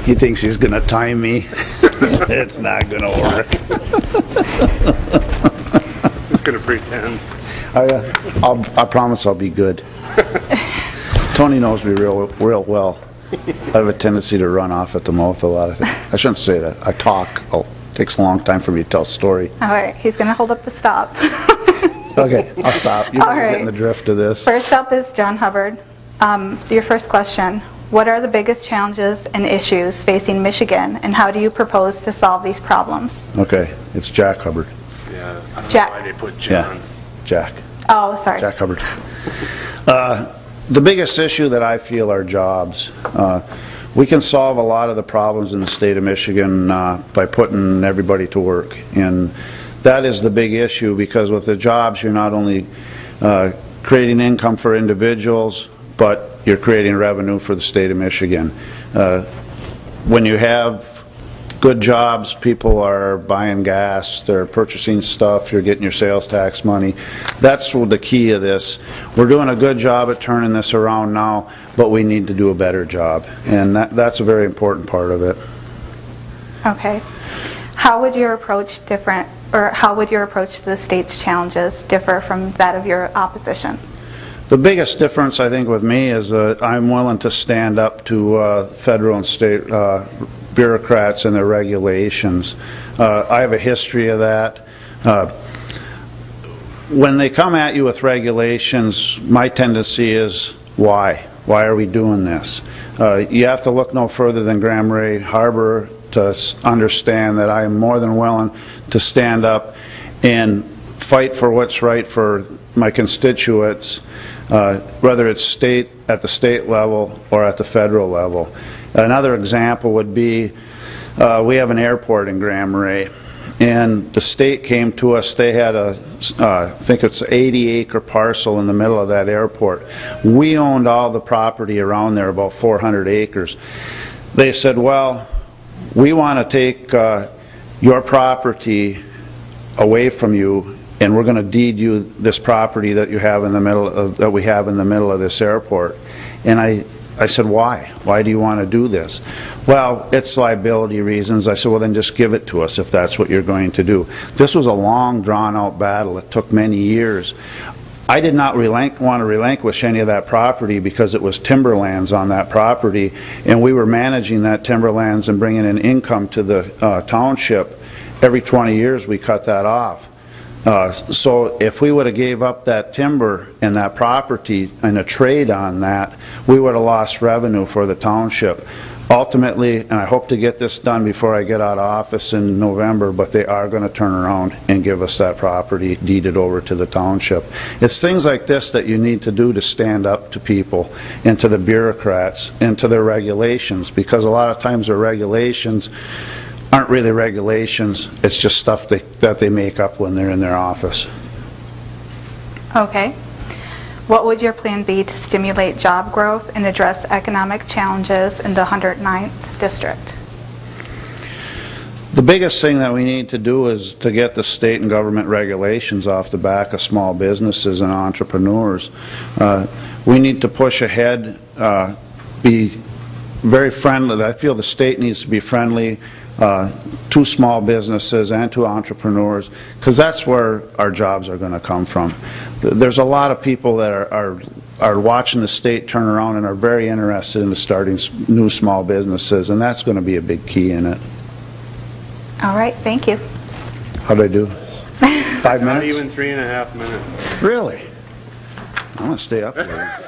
He thinks he's going to time me. It's not going to work. He's going to pretend. I promise I'll be good. Tony knows me real well. I have a tendency to run off at the mouth a lot of times. I shouldn't say that. I talk. It takes a long time for me to tell a story. All right, he's going to hold up the stop. Okay, I'll stop. You're getting the drift of this. First up is John Hubbard. Your first question, what are the biggest challenges and issues facing Michigan, and how do you propose to solve these problems? Okay, it's Jack Hubbard. Yeah, I don't Jack. know why they put John. Yeah, Jack. Oh, sorry. Jack Hubbard. The biggest issue that I feel are jobs. We can solve a lot of the problems in the state of Michigan by putting everybody to work, and that is the big issue, because with the jobs you're not only creating income for individuals, but you're creating revenue for the state of Michigan. When you have good jobs, people are buying gas, they're purchasing stuff, you're getting your sales tax money. That's the key of this. We're doing a good job at turning this around now, but we need to do a better job, and that's a very important part of it. Okay. How would your approach to the state's challenges differ from that of your opposition? The biggest difference, I think, with me is that I'm willing to stand up to federal and state bureaucrats and their regulations. I have a history of that. When they come at you with regulations, my tendency is, why? Why are we doing this? You have to look no further than Grand Marais Harbor to understand that I am more than willing to stand up and fight for what's right for my constituents, whether it's at the state level or at the federal level. Another example would be, we have an airport in Grand Marais, and the state came to us. They had I think it's an 80-acre parcel in the middle of that airport. We owned all the property around there, about 400 acres. They said, well, we want to take your property away from you, and we're going to deed you this property that you have in the middle of, that we have in the middle of this airport. And I said, why? Why do you want to do this? Well, it's liability reasons. I said, well, then just give it to us if that's what you're going to do. This was a long, drawn-out battle. It took many years. I did not want to relinquish any of that property because it was timberlands on that property, and we were managing that timberlands and bringing in income to the township. Every 20 years we cut that off. So if we would have gave up that timber and that property in a trade on that, we would have lost revenue for the township. Ultimately, and I hope to get this done before I get out of office in November, but they are going to turn around and give us that property deeded over to the township. It's things like this that you need to do to stand up to people and to the bureaucrats and to their regulations, because a lot of times their regulations aren't really regulations. It's just stuff that they make up when they're in their office. Okay. What would your plan be to stimulate job growth and address economic challenges in the 109th district? The biggest thing that we need to do is to get the state and government regulations off the back of small businesses and entrepreneurs. We need to push ahead, be very friendly. I feel the state needs to be friendly to small businesses and to entrepreneurs, because that's where our jobs are going to come from. There's a lot of people that are watching the state turn around and are very interested in starting new small businesses, and that's going to be a big key in it. All right, thank you. How did I do? 5 minutes? Not even 3.5 minutes. Really? I'm going to stay up there.